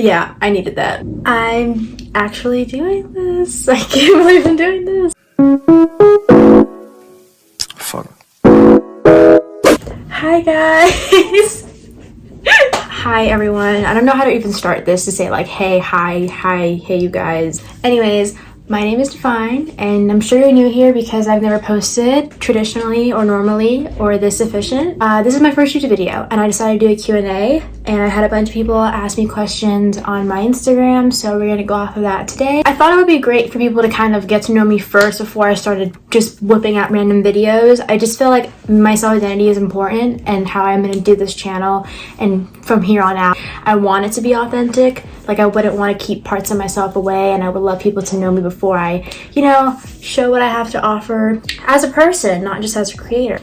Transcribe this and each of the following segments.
yeah, I needed that. I'm actually doing this. I can't believe I'm doing this. Fuck. Hi guys. Hi everyone. I don't know how to even start this to say like hey, hi, hey you guys. Anyways, my name is Divine, and I'm sure you're new here because I've never posted traditionally or normally or this efficient. This is my first YouTube video, and I decided to do a Q&A, and I had a bunch of people ask me questions on my Instagram, so we're gonna go off of that today. I thought it would be great for people to kind of get to know me first before I started just whipping out random videos. I just feel like my self-identity is important and how I'm gonna do this channel, and from here on out, I want it to be authentic. Like, I wouldn't want to keep parts of myself away, and I would love people to know me before I, you know, show what I have to offer as a person, not just as a creator.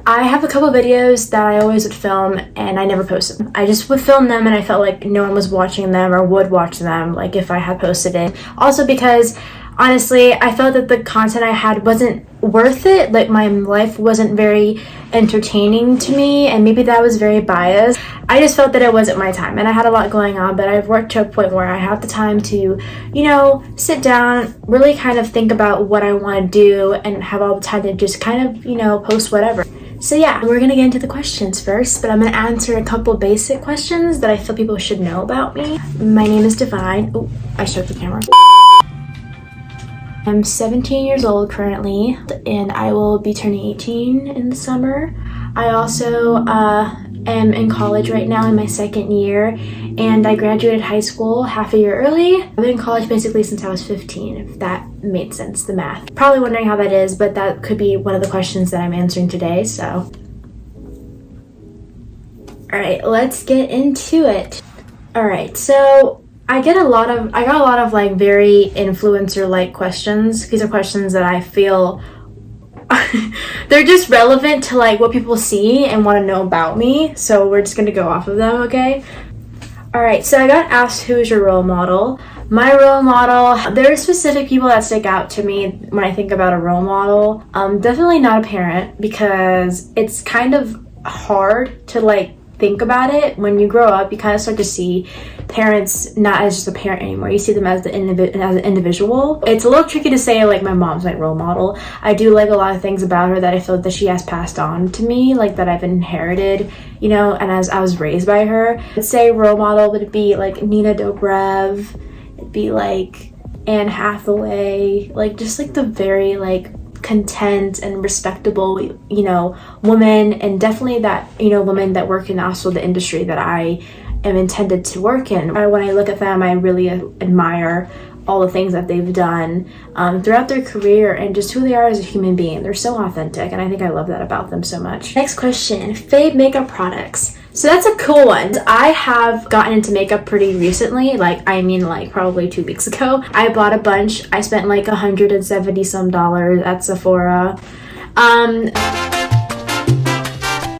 I have a couple videos that I always would film and I never posted them. I just would film them and I felt like no one was watching them or would watch them, like if I had posted it. Also because honestly, I felt that the content I had wasn't worth it. Like, my life wasn't very entertaining to me, and maybe that was very biased. I just felt that it wasn't my time, and I had a lot going on, but I've worked to a point where I have the time to, you know, sit down, really kind of think about what I want to do, and have all the time to just kind of, you know, post whatever. So yeah, we're gonna get into the questions first, but I'm gonna answer a couple basic questions that I feel people should know about me. My name is Divine. Oh, I shook the camera. I'm 17 years old currently, and I will be turning 18 in the summer. I also am in college right now in my second year, and I graduated high school half a year early. I've been in college basically since I was 15, if that made sense, the math. Probably wondering how that is, but that could be one of the questions that I'm answering today, so. All right, let's get into it. All right, so I got a lot of like very influencer-like questions. These are questions that I feel they're just relevant to like what people see and want to know about me. So we're just gonna go off of them, okay? All right, so I got asked who's your role model. My role model, there are specific people that stick out to me when I think about a role model. Definitely not a parent, because it's kind of hard to like think about it. When you grow up, you kind of start to see parents not as just a parent anymore. You see them as an individual. It's a little tricky to say like my mom's my role model. I do like a lot of things about her that I feel that she has passed on to me, like that I've inherited, you know, and as I was raised by her. I'd say role model would be like Nina Dobrev. It'd be like Anne Hathaway, like just like the very like content and respectable, you know, woman, and definitely that, you know, women that work in also the industry that I am intended to work in. When I look at them, I really admire all the things that they've done throughout their career and just who they are as a human being. They're so authentic, and I think I love that about them so much. Next question, fave makeup products. So that's a cool one. I have gotten into makeup pretty recently, like probably 2 weeks ago. I bought a bunch. I spent like $170 some at Sephora.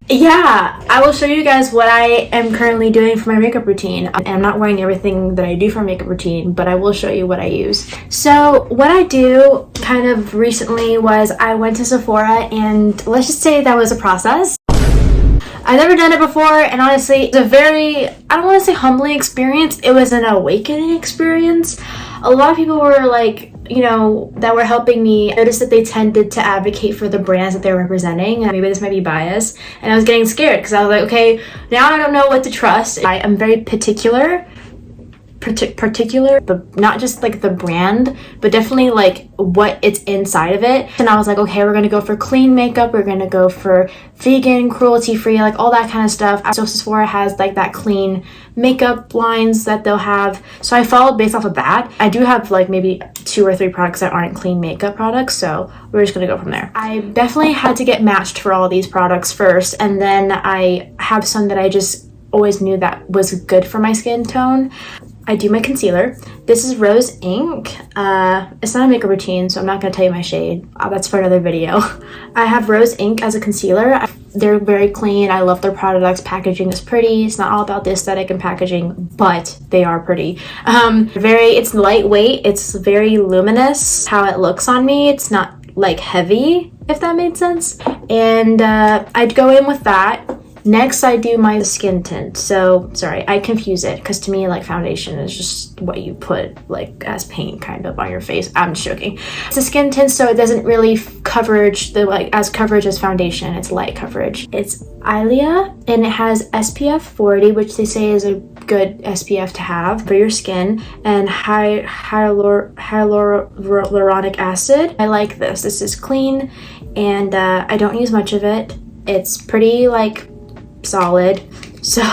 Yeah, I will show you guys what I am currently doing for my makeup routine. And I'm not wearing everything that I do for my makeup routine, but I will show you what I use. So what I do kind of recently was I went to Sephora, and let's just say that was a process. I've never done it before, and honestly, it's a very, I don't want to say humbling experience. It was an awakening experience. A lot of people were like, you know, that were helping me. I noticed that they tended to advocate for the brands that they're representing, and maybe this might be biased. And I was getting scared because I was like, okay, now I don't know what to trust. I am very particular, but not just like the brand, but definitely like what it's inside of it. And I was like, okay, we're gonna go for clean makeup, we're gonna go for vegan, cruelty-free, like all that kind of stuff. So Sephora has like that clean makeup lines that they'll have, so I followed based off of that. I do have like maybe 2 or 3 products that aren't clean makeup products, so we're just gonna go from there. I definitely had to get matched for all these products first, and then I have some that I just always knew that was good for my skin tone. I do my concealer. This is Rose Ink. It's not a makeup routine, so I'm not gonna tell you my shade. That's for another video. I have Rose Ink as a concealer. They're very clean. I love their products. Packaging is pretty. It's not all about the aesthetic and packaging, but they are pretty. It's lightweight. It's very luminous. How it looks on me, it's not like heavy, if that made sense. And I'd go in with that. Next, I do my skin tint. So, sorry, I confuse it because to me, like, foundation is just what you put, like, as paint kind of on your face. I'm just joking. It's a skin tint, so it doesn't really coverage as coverage as foundation. It's light coverage. It's Ilia, and it has SPF 40, which they say is a good SPF to have for your skin, and hyaluronic acid. I like this. This is clean, and I don't use much of it. It's pretty, like, solid, so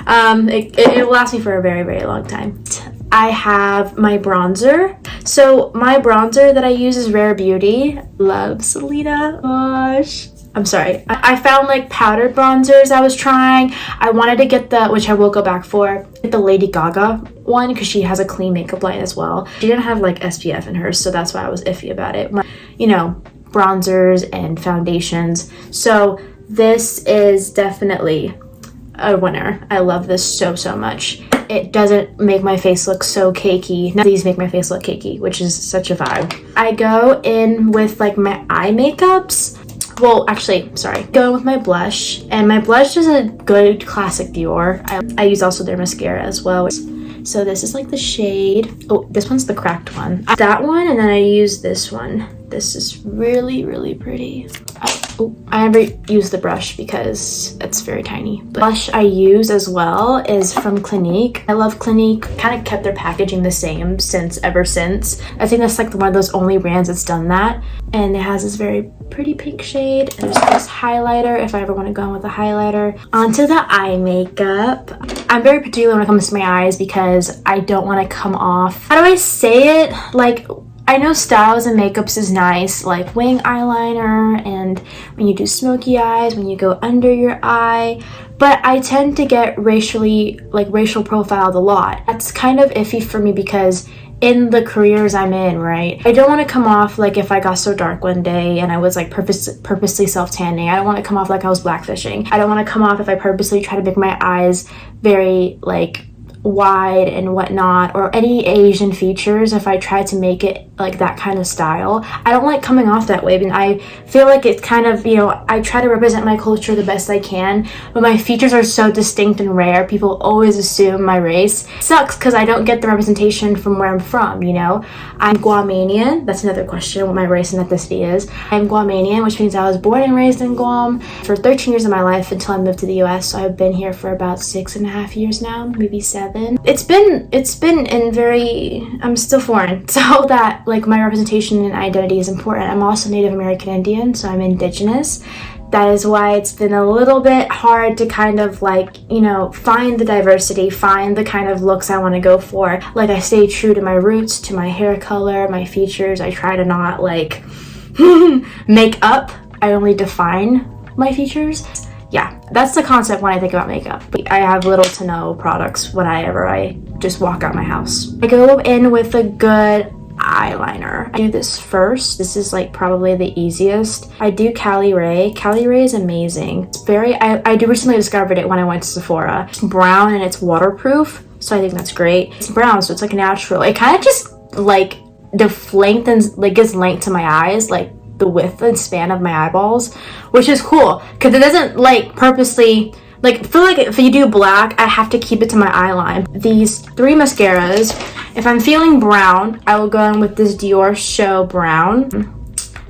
it will last me for a very, very long time. I have my bronzer. So my bronzer that I use is Rare Beauty. Love Selena. Gosh. I'm sorry. I found like powdered bronzers I was trying. I wanted to get which I will go back for, the Lady Gaga one because she has a clean makeup line as well. She didn't have like SPF in hers, so that's why I was iffy about it. You know, bronzers and foundations. So this is definitely a winner. I love this so much. It doesn't make my face look so cakey. None of these make my face look cakey, which is such a vibe. I go in with like my eye makeups. Well, actually, sorry. Go in with my blush, and my blush is a good classic Dior. I use also their mascara as well. So this is like the shade. Oh, this one's the cracked one. That one, and then I use this one. This is really, really pretty. I never use the brush because it's very tiny. The blush I use as well is from Clinique. I love Clinique. Kind of kept their packaging the same ever since. I think that's like one of those only brands that's done that. And it has this very pretty pink shade. And there's this highlighter if I ever want to go in with a highlighter. Onto the eye makeup. I'm very particular when it comes to my eyes because I don't want to come off. How do I say it? Like, I know Styles and Makeups is nice, like wing eyeliner, and when you do smoky eyes, when you go under your eye, but I tend to get racial profiled a lot. That's kind of iffy for me because in the careers I'm in, right? I don't want to come off like if I got so dark one day and I was like purposely self-tanning. I don't want to come off like I was blackfishing. I don't want to come off if I purposely try to make my eyes very like wide and whatnot, or any Asian features if I try to make it like that kind of style. I don't like coming off that way, and I feel like it's kind of, you know, I try to represent my culture the best I can, but my features are so distinct and rare. People always assume my race. It sucks because I don't get the representation from where I'm from, you know. I'm Guamanian. That's another question, what my race and ethnicity is. I'm Guamanian, which means I was born and raised in Guam for 13 years of my life until I moved to the US, so I've been here for about 6.5 years now, maybe 7. It's been in very, I'm still foreign, so that like my representation and identity is important. I'm also Native American Indian, so I'm indigenous. That is why it's been a little bit hard to kind of like, you know, find the diversity, find the kind of looks I want to go for. Like, I stay true to my roots, to my hair color, my features. I try to not like make up. I only define my features. Yeah, that's the concept when I think about makeup. I have little to no products whenever I just walk out my house. I go in with a good eyeliner. I do this first. This is like probably the easiest. I do Cali Ray. Cali Ray is amazing. It's very, I recently discovered it when I went to Sephora. It's brown and it's waterproof, so I think that's great. It's brown, so it's like natural. It kind of just like lengthens, like gives length to my eyes, like the width and span of my eyeballs, which is cool because it doesn't like purposely, like, I feel like if you do black, I have to keep it to my eye line. These 3 mascaras, if I'm feeling brown, I will go in with this Dior Show Brown.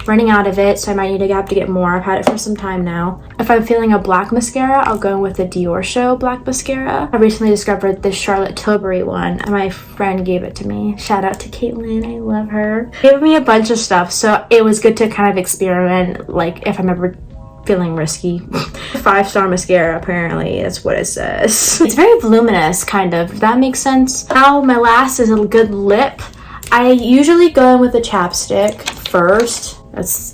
Running out of it, so I might have to get more. I've had it for some time now. If I'm feeling a black mascara, I'll go in with the Dior Show Black Mascara. I recently discovered this Charlotte Tilbury one, and my friend gave it to me. Shout out to Caitlin, I love her. Gave me a bunch of stuff, so it was good to kind of experiment, like if I'm ever feeling risky. 5-star mascara, apparently, that's what it says. It's very voluminous, kind of, if that makes sense. Now, my last is a good lip. I usually go in with a chapstick first.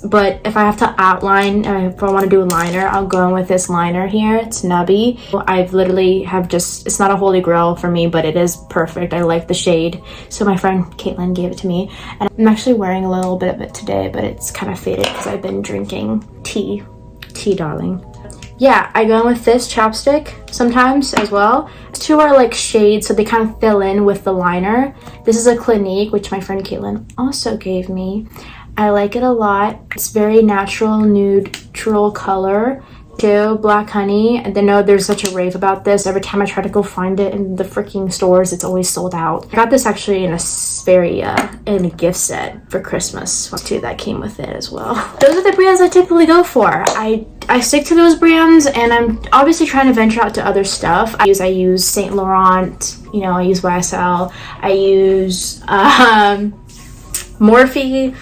But if I have to outline, if I want to do a liner, I'll go in with this liner here. It's Nubby. I've literally it's not a holy grail for me, but it is perfect. I like the shade. So my friend Caitlin gave it to me. And I'm actually wearing a little bit of it today, but it's kind of faded because I've been drinking tea. Tea, darling. Yeah, I go in with this chapstick sometimes as well. These 2 are like shades, so they kind of fill in with the liner. This is a Clinique, which my friend Caitlin also gave me. I like it a lot. It's very natural, neutral color. too, Black Honey. And I know there's such a rave about this. Every time I try to go find it in the freaking stores, it's always sold out. I got this actually in a in a gift set for Christmas too, that came with it as well. Those are the brands I typically go for. I stick to those brands, and I'm obviously trying to venture out to other stuff. I use Saint Laurent, you know, I use YSL, I use Morphe,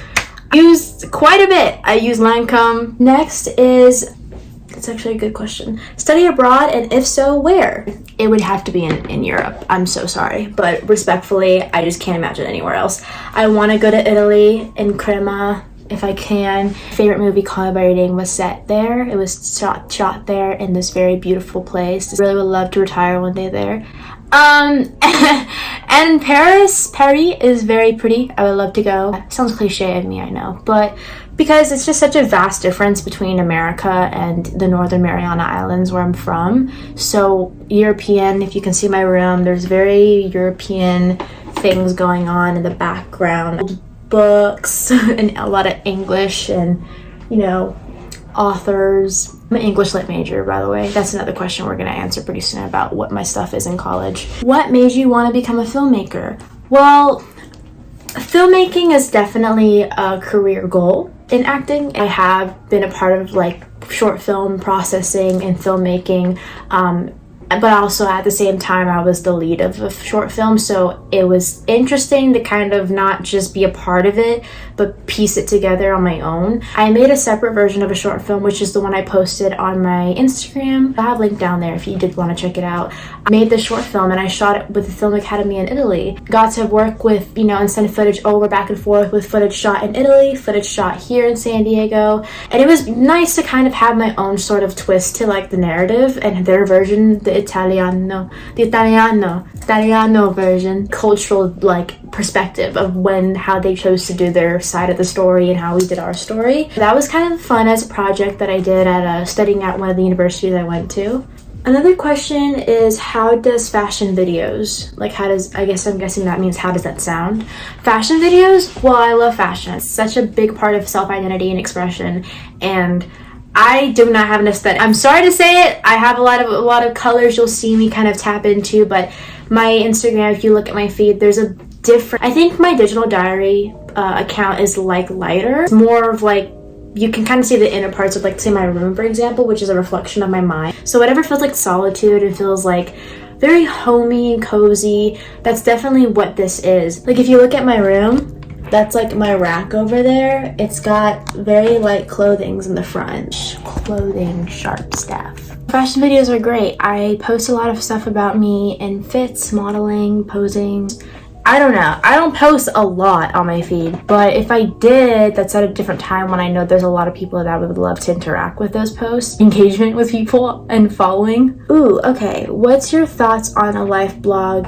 I use quite a bit. I use Lancome. Next is, that's actually a good question. Study abroad, and if so, where? It would have to be in Europe. I'm so sorry, but respectfully, I just can't imagine anywhere else. I want to go to Italy, in Crema, if I can. Favorite movie, Call Me by Your Name, was set there. It was shot there in this very beautiful place. Really would love to retire one day there. And Paris is very pretty. I would love to go. Sounds cliche of me, I know, but because it's just such a vast difference between America and the Northern Mariana Islands where I'm from. So European, if you can see my room, there's very European things going on in the background. Books and a lot of English and, you know, authors. I'm an English lit major, by the way. That's another question we're going to answer pretty soon about what my stuff is in college. What made you want to become a filmmaker? Well, filmmaking is definitely a career goal in acting. I have been a part of like short film processing and filmmaking, but also at the same time I was the lead of a short film, so it was interesting to kind of not just be a part of it but piece it together on my own. I made a separate version of a short film, which is the one I posted on my Instagram. I have a link down there if you did want to check it out. I made this short film and I shot it with the Film Academy in Italy. Got to work with, you know, and send footage over back and forth with footage shot in Italy, footage shot here in San Diego, and it was nice to kind of have my own sort of twist to like the narrative and their version, the Italiano version, cultural like perspective of how they chose to do their side of the story and how we did our story. That was kind of fun as a project that I did at studying at one of the universities I went to. Another question is, how does fashion videos, like I'm guessing that means how does that sound? Fashion videos? Well, I love fashion. It's such a big part of self-identity and expression, and I do not have an aesthetic. I'm sorry to say it. I have a lot of colors you'll see me kind of tap into, but my Instagram, if you look at my feed, there's a different, I think my digital diary account is like lighter. It's more of like, you can kind of see the inner parts of like, say my room, for example, which is a reflection of my mind. So whatever feels like solitude and feels like very homey and cozy, that's definitely what this is. Like if you look at my room, that's like my rack over there. It's got very light clothings in the front. Clothing sharp stuff. Fashion videos are great. I post a lot of stuff about me in fits, modeling, posing. I don't know. I don't post a lot on my feed, but if I did, that's at a different time when I know there's a lot of people that would love to interact with those posts. Engagement with people and following. Ooh, okay. What's your thoughts on a life blog?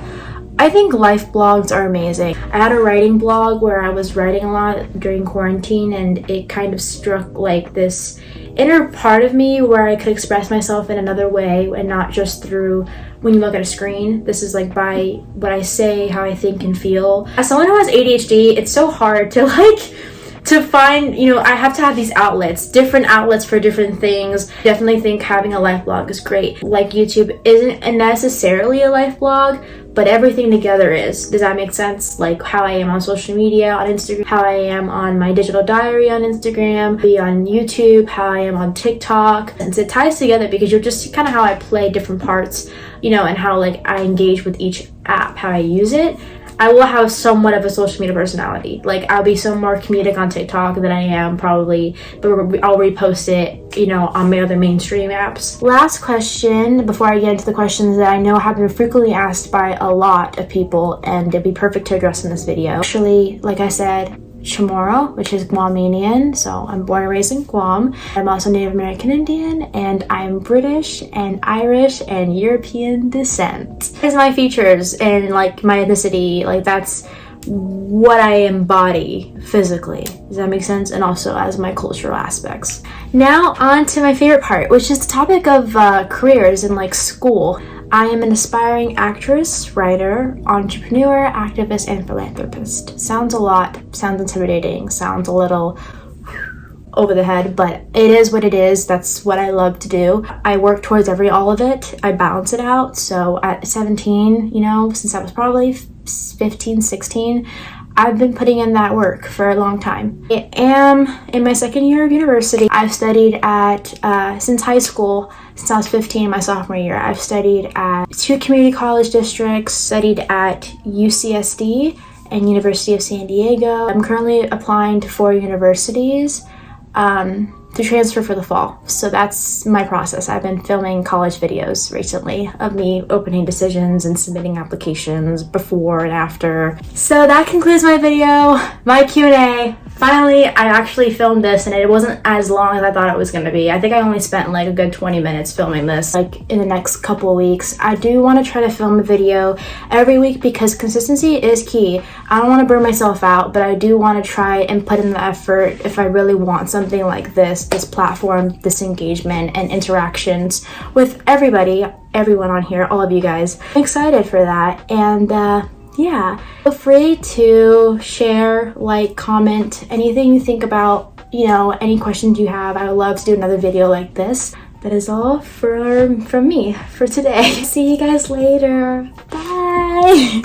I think life blogs are amazing. I had a writing blog where I was writing a lot during quarantine, and it kind of struck like this inner part of me where I could express myself in another way and not just through when you look at a screen. This is like by what I say, how I think and feel. As someone who has ADHD, it's so hard to find, you know, I have to have these outlets, different outlets for different things. Definitely think having a life blog is great. Like YouTube isn't necessarily a life blog, but everything together is. Does that make sense? Like how I am on social media, on Instagram, how I am on my digital diary on Instagram, be on YouTube, how I am on TikTok. And so it ties together because you're just kind of how I play different parts, you know, and how like I engage with each app, how I use it. I will have somewhat of a social media personality. Like I'll be so more comedic on TikTok than I am probably, but I'll repost it, you know, on my other mainstream apps. Last question before I get into the questions that I know have been frequently asked by a lot of people, and it'd be perfect to address in this video. Actually, like I said, Chamorro, which is Guamanian, so I'm born and raised in Guam. I'm also Native American Indian, and I'm British and Irish and European descent. Here's my features and like my ethnicity, like that's what I embody physically. Does that make sense? And also as my cultural aspects. Now on to my favorite part, which is the topic of careers in like school. I am an aspiring actress, writer, entrepreneur, activist, and philanthropist. Sounds a lot, sounds intimidating, sounds a little over the head, but it is what it is. That's what I love to do. I work towards all of it. I balance it out. So at 17, you know, since I was probably 15, 16, I've been putting in that work for a long time. I am in my second year of university. I've studied at, since high school, since I was 15, my sophomore year, I've studied at 2 community college districts, studied at UCSD and University of San Diego. I'm currently applying to 4 universities to transfer for the fall. So that's my process. I've been filming college videos recently of me opening decisions and submitting applications before and after. So that concludes my video, my Q&A. Finally, I actually filmed this and it wasn't as long as I thought it was going to be. I think I only spent like a good 20 minutes filming this. Like in the next couple of weeks, I do want to try to film a video every week because consistency is key. I don't want to burn myself out, but I do want to try and put in the effort if I really want something like this platform, this engagement and interactions with everyone on here, all of you guys. I'm excited for that. And yeah, feel free to share, like, comment, anything you think about, you know, any questions you have. I would love to do another video like this. That is all from me for today. See you guys later. Bye.